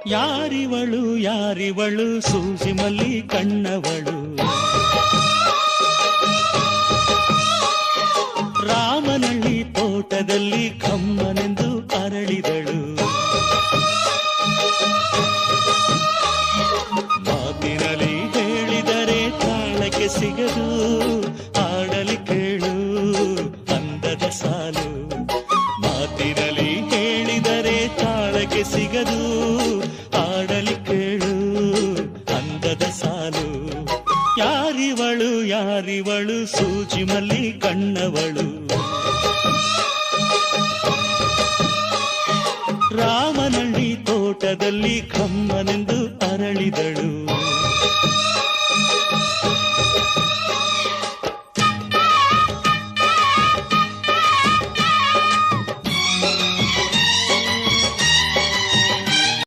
ಯಾರಿವಳು ಯಾರಿವಳು ಸೂಜಿ ಮಲ್ಲಿ ಕಣ್ಣವಳು, ರಾಮನಳ್ಳಿ ತೋಟದಲ್ಲಿ ಕಮ್ಮನೆಂದು ಅರಳಿದಳು. ಮಾತಿನಲ್ಲಿ ಹೇಳಿದರೆ ತಾಳಕ್ಕೆ ಸಿಗದು, ಹಾಡಲಿ ಕೇಳು ಅಂದದ ಸಾಲು. ಮಾತಿನಲ್ಲಿ ಹೇಳಿದರೆ ತಾಳಕ್ಕೆ ಸಿಗದು, ಹಾಡಲಿ ಕೇಳು ಅಂದದ ಸಾಲು. ಯಾರಿವಳು ಯಾರಿವಳು ಸೂಜಿ ಮಲ್ಲಿ ಕಣ್ಣವಳು, ರಾಮನಳ್ಳಿ ತೋಟದಲ್ಲಿ ಕಮ್ಮನೆಂದು ಅರಳಿದಳು.